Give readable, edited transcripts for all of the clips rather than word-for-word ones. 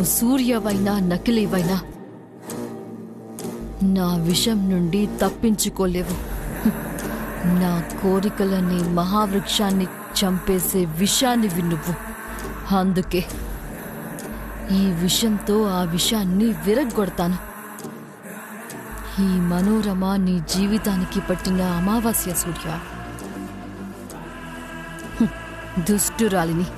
నువ్వు సూర్యవైనా నకిలీవైనా నా విషం నుండి తప్పించుకోలేవు. నా కోరికలని మహావృక్షాన్ని చంపేసే విషానివి నువ్వు. అందుకే ఈ విషంతో ఆ విషాన్ని విరగ్గొడతాను. ఈ మనోరమ నీ జీవితానికి పట్టిన అమావాస్య సూర్య. దుష్టురాలిని.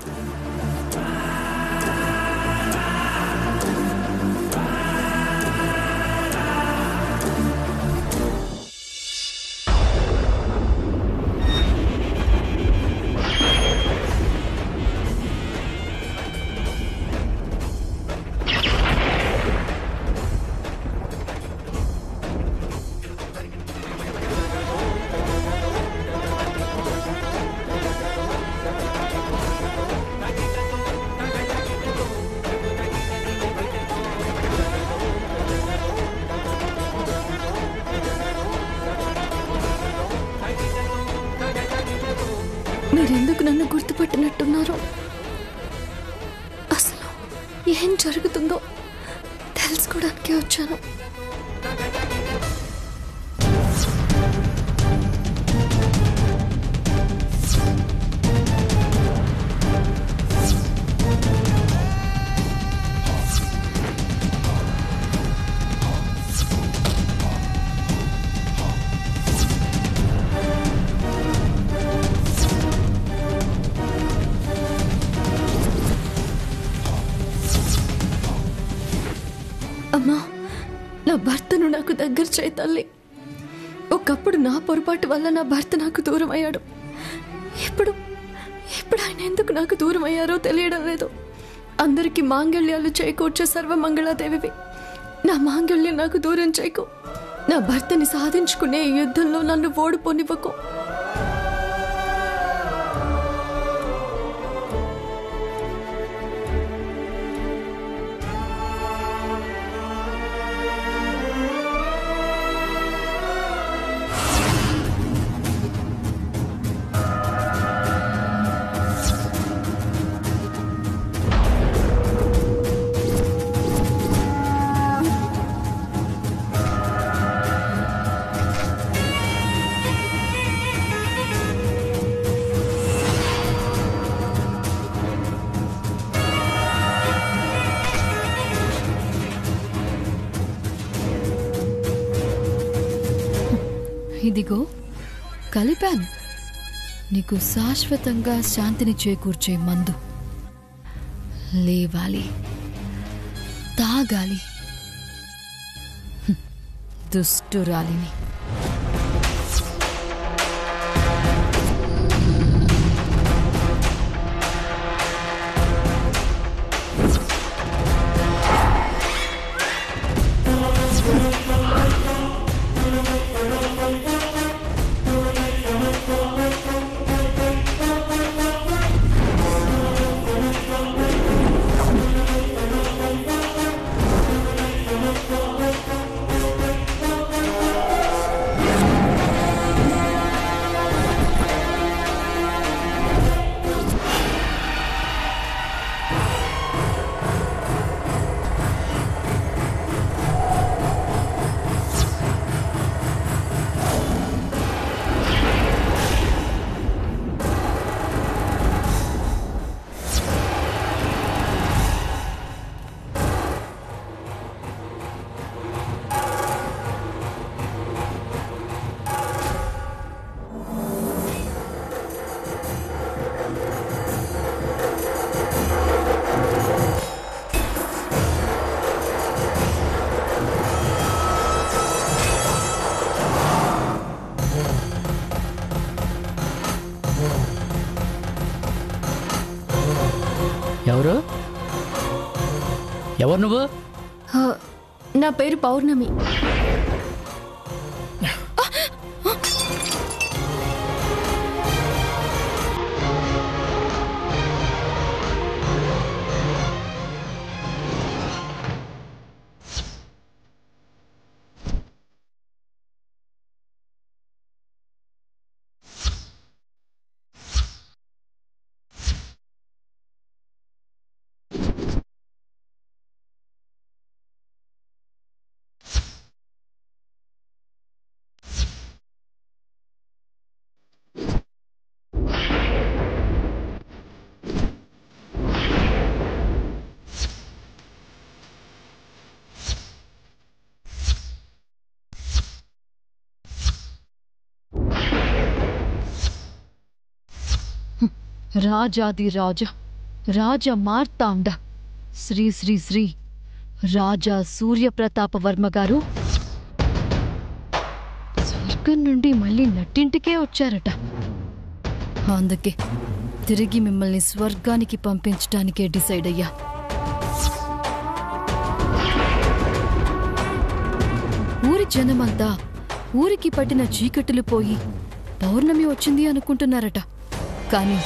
మీరెందుకు నన్ను గుర్తుపట్టినట్టున్నారో, అసలు ఏం జరుగుతుందో తెలుసుకోవడానికే వచ్చాను. అమ్మా, నా భర్తను నాకు దగ్గర చేయి తల్లి. ఒకప్పుడు నా పొరపాటు వల్ల నా భర్త నాకు దూరం అయ్యాడు. ఇప్పుడు ఆయన ఎందుకు నాకు దూరం అయ్యారో తెలియడం లేదు. అందరికీ మాంగళ్యాలు చేకూర్చే సర్వమంగళాదేవివి. నా మాంగళ్యం నాకు దూరం చేయకు. నా భర్తని సాధించుకునే ఈ యుద్ధంలో నన్ను ఓడిపోనివ్వకు. ఇదిగో కలిపాను నీకు శాశ్వతంగా శాంతిని చేకూర్చే మందు. లేవాలి, తాగాలి. దుష్టురాలిని. ఎవరు నువ్వు? నా పేరు పౌర్ణమి. రాజాది రాజ రాజ మార్తాండ శ్రీ శ్రీ శ్రీ రాజా సూర్యప్రతాప వర్మ గారు స్వర్గం నుండి మళ్ళీ నట్టింటికే వచ్చారట. అందుకే తిరిగి మిమ్మల్ని స్వర్గానికి పంపించడానికే డిసైడ్ అయ్యా. ఊరి జనమంతా ఊరికి పట్టిన చీకట్లు పోయి పౌర్ణమి వచ్చింది అనుకుంటున్నారట. కాని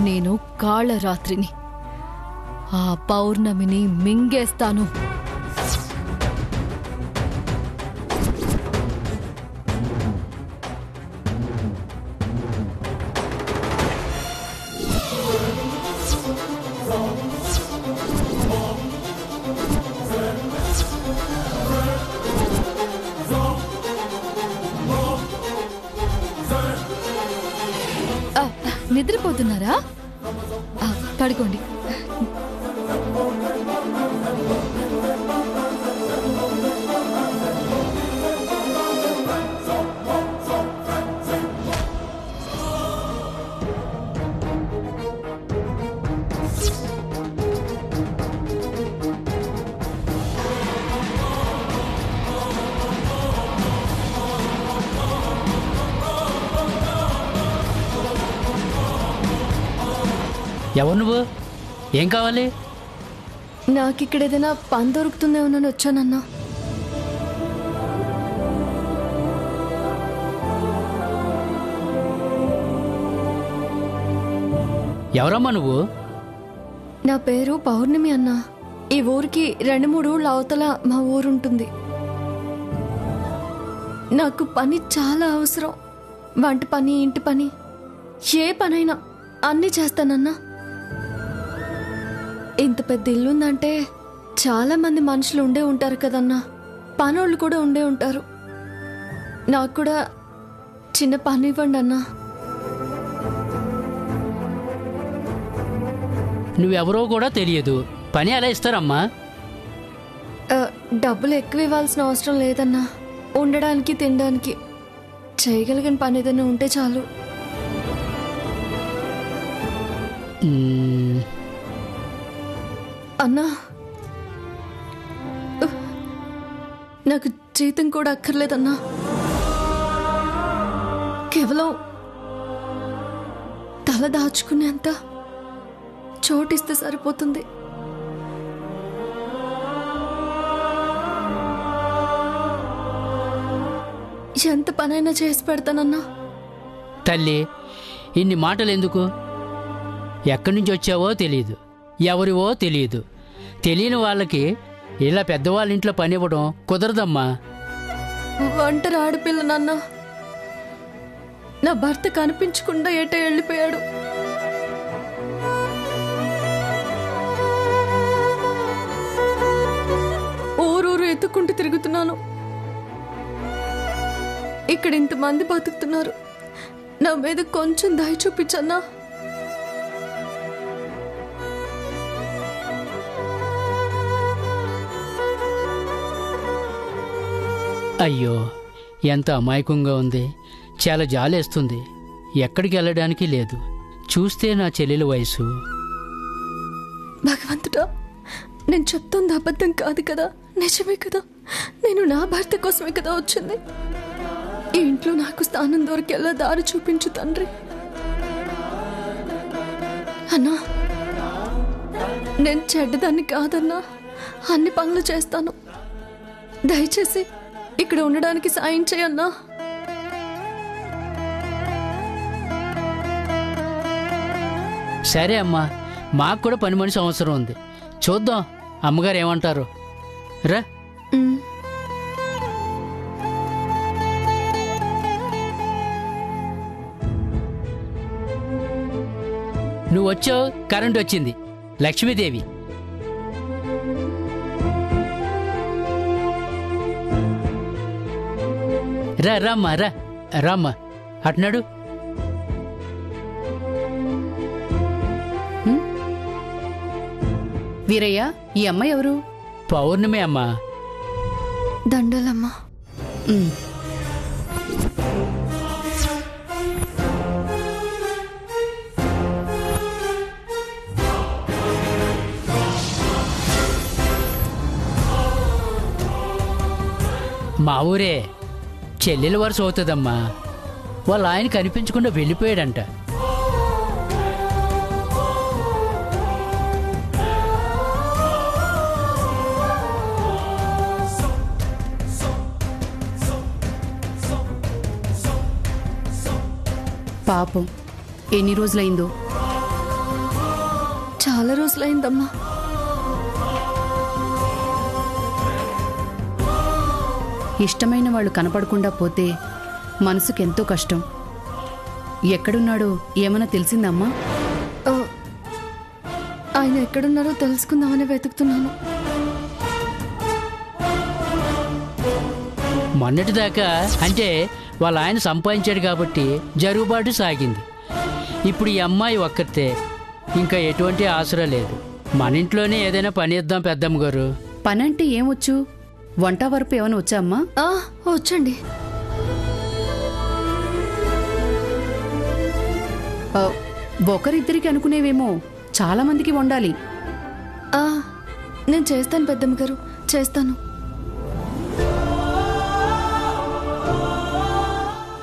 నేను కాళరాత్రిని, ఆ పౌర్ణమిని మింగేస్తాను. నిద్రపోతున్నారా? పడుకోండి. ఎవరు నువ్వు? ఏం కావాలి? నాకిక్కడ ఏదైనా పని దొరుకుతుందేమోనని వచ్చానన్నా. ఎవరమ్మా నువ్వు? నా పేరు పౌర్ణమి అన్నా. ఈ ఊరికి 2-3 ఊళ్ళ అవతల మా ఊరుంటుంది. నాకు పని చాలా అవసరం. వంట పని, ఇంటి పని, ఏ పనైనా అన్నీ చేస్తానన్నా. ఇంత పెద్ద ఇల్లుందంటే చాలా మంది మనుషులు ఉండే ఉంటారు కదన్నా. పనోళ్ళు కూడా ఉండే ఉంటారు. నాకు కూడా చిన్న పని ఇవ్వండి అన్నా. నువ్వెవరో కూడా తెలియదు, పని ఎలా ఇస్తారమ్మా? డబ్బులు ఎక్కువ ఇవ్వాల్సిన అవసరం లేదన్నా. ఉండడానికి, తినడానికి చేయగలిగిన పని ఏదైనా ఉంటే చాలు. అన్నా, నాకు జీతం కూడా అక్కర్లేదన్నా. కేవలం తల దాచుకునేంత చోటిస్తే సరిపోతుంది. ఎంత పనైనా చేసి పెడతానన్నా. తల్లి, ఇన్ని మాటలు ఎందుకు? ఎక్కడి నుంచి వచ్చావో తెలియదు, ఎవరివో తెలియదు. తెలియని వాళ్ళకి ఇలా పెద్దవాళ్ళ ఇంట్లో పని ఇవ్వడం కుదరదమ్మా. ఒంటరి ఆడపిల్ల నాన్న. నా భర్త కనిపించకుండా ఏటో వెళ్ళిపోయాడు. ఊరూరు ఎత్తుకుంటూ తిరుగుతున్నాను. ఇక్కడ ఇంతమంది బతుకుతున్నారు. నా మీద కొంచెం దయ చూపించన్నా. అయ్యో, ఎంత అమాయకంగా ఉంది. చాలా జాలేస్తుంది. ఎక్కడికి వెళ్ళడానికి లేదు. చూస్తే నా చెల్లెలి వయసు. భగవంతుడా, నేను చెప్తుంది అబద్ధం కాదు కదా, నిజమే కదా. నేను నా భర్త కోసమే కదా వచ్చింది. ఈ ఇంట్లో నాకు స్థానం దొరికేలా దారి చూపించు తండ్రి. అన్నా, నేను చెడ్డదాన్ని కాదన్నా. అన్ని పనులు చేస్తాను. దయచేసి ఇక్కడ ఉండడానికి సాయం చేయన్నా. సరే అమ్మా, మాకు కూడా పని మనిషి అవసరం ఉంది. చూద్దాం అమ్మగారు ఏమంటారు. రా. నువ్వు వచ్చావు, కరెంట్ వచ్చింది. లక్ష్మీదేవి. రా రామ్మా, రా రామ్మా. అట్నాడు. వీరయ్య, ఈ అమ్మాయి ఎవరు? పౌర్ణమి అమ్మా. దండలమ్మా. మా ఊరే. చెల్లెల వరుస అవుతుందమ్మా. వాళ్ళ ఆయన కనిపించకుండా వెళ్ళిపోయాడంట. పాపం ఎన్ని రోజులైందో. చాలా రోజులైందమ్మా. ఇష్టమైన వాళ్ళు కనపడకుండా పోతే మనసుకెంతో కష్టం. ఎక్కడున్నాడో ఏమన్నా తెలిసిందమ్మా? ఆ, ఆయన ఎక్కడున్నారో తెలుసుకుందామని వెతుకుతున్నాను. మొన్నటిదాకా అంటే వాళ్ళ ఆయన సంపాదించాడు కాబట్టి జరుగుబాటు సాగింది. ఇప్పుడు ఈ అమ్మాయి ఒక్కతే, ఇంకా ఎటువంటి ఆసరా లేదు. మన ఇంట్లోనే ఏదైనా పని ఇద్దాం పెద్దమ్మ గారు. పనంటే ఏమొచ్చు? వంట వరపు ఏమైనా వచ్చా అమ్మా? వచ్చండి. ఒకరిద్దరికి అనుకునేవేమో చాలా మందికి వండాలి. నేను చేస్తాను పెద్దమ్మ గారు, చేస్తాను.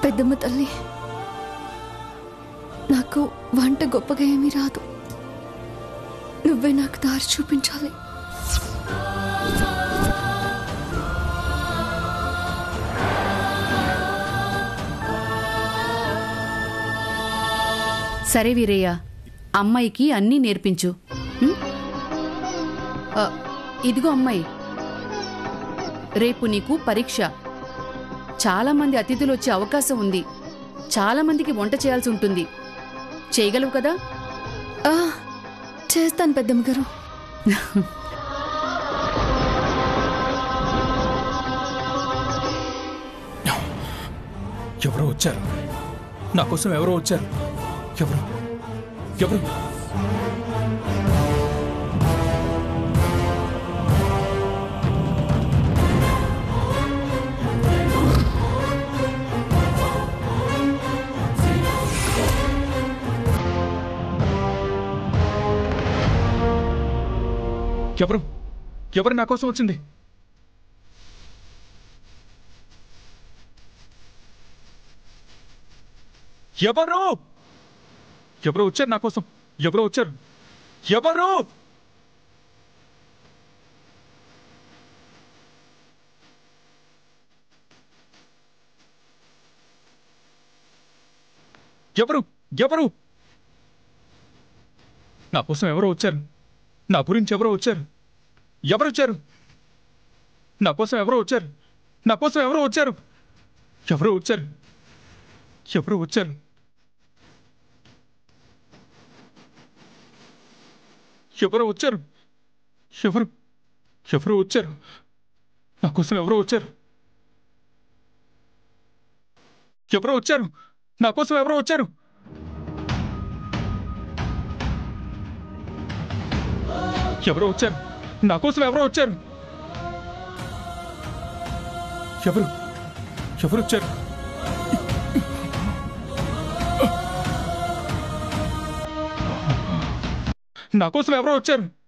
పెద్దమ్మ తల్లి, నాకు వంట గొప్పగా ఏమీ రాదు. నువ్వే నాకు దారి చూపించాలి. సరే వీరయ్య, అమ్మాయికి అన్నీ నేర్పించు. ఇదిగో అమ్మాయి, రేపు నీకు పరీక్ష. చాలా మంది అతిథులు వచ్చే అవకాశం ఉంది. చాలా మందికి వంట చేయాల్సి ఉంటుంది. చేయగలవు కదా? చేస్తాను పెద్దమ్మ గారు. ఎవరో వచ్చారు. నా కోసం ఎవరో వచ్చారు. ఎవరు ఎవరు? ఎవరు ఎవరు నా కోసం వచ్చింది? ఎవరు ఎవరో వచ్చారు నా కోసం. ఎవరో వచ్చారు. ఎవరు? ఎవరు ఎవరు? నా కోసం ఎవరో వచ్చారు. నా గురించి ఎవరో వచ్చారు. ఎవరు వచ్చారు? నా కోసం ఎవరో వచ్చారు. నా కోసం ఎవరో వచ్చారు. ఎవరో వచ్చారు. ఎవరో వచ్చారు. ఎవరో వచ్చారు. ఎవరు ఎవరో వచ్చారు. నా కోసం ఎవరో వచ్చారు. ఎవరో వచ్చారు. నా కోసం ఎవరో వచ్చారు. ఎవరో వచ్చారు. నా కోసం ఎవరో వచ్చారు. ఎవరు ఎవరు వచ్చారు. నా కోసం ఎవరో వచ్చారు.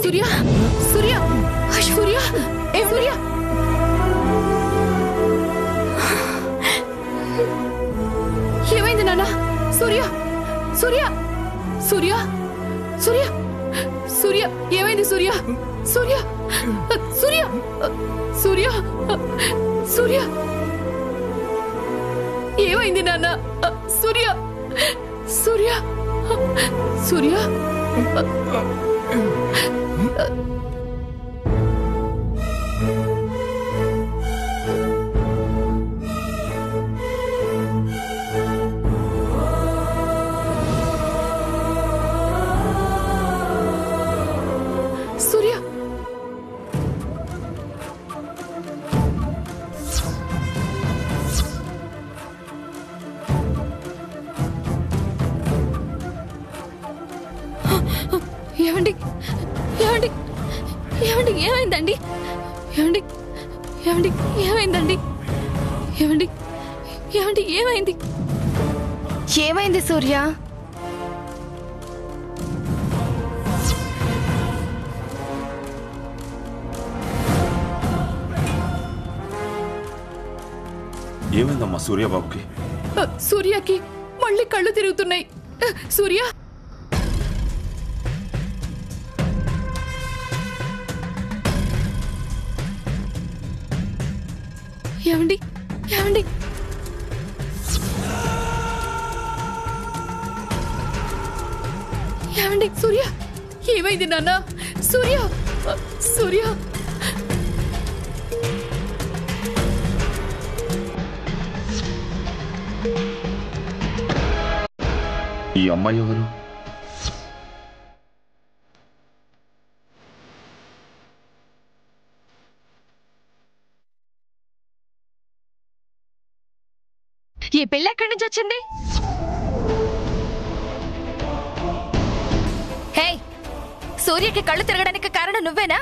సూర్య సూర్య సూర్య ఏ సూర్య ఏమైంది నాన్న? సూర్య సూర్య సూర్య సూర్య సూర్య ఏమైంది? సూర్య సూర్య సూర్య సూర్య సూర్య ఏమైంది నాన్న? సూర్య సూర్య సూర్య సూర్య ఏమండి ఏమండి ఏమండి ఏమైందండి? ఏమండి ఏమండి ఏమైందండి? ఏమండి ఏమండి ఏమైంది? ఏమైంది సూర్య? ఏమైందమ్మా సూర్యబాబుకి? సూర్యకి మళ్ళీ కళ్ళు తిరుగుతున్నాయి. సూర్య ఏమండి ఏమండి ఏమండి? సూర్య ఏమైంది నాన్న? సూర్య సూర్య ఈ అమ్మాయి ఎవరు? ఈ పిల్ల ఎక్కడి నుంచి వచ్చింది? హే, సూర్యకి కళ్ళు తిరగడానికి కారణం నువ్వేనా?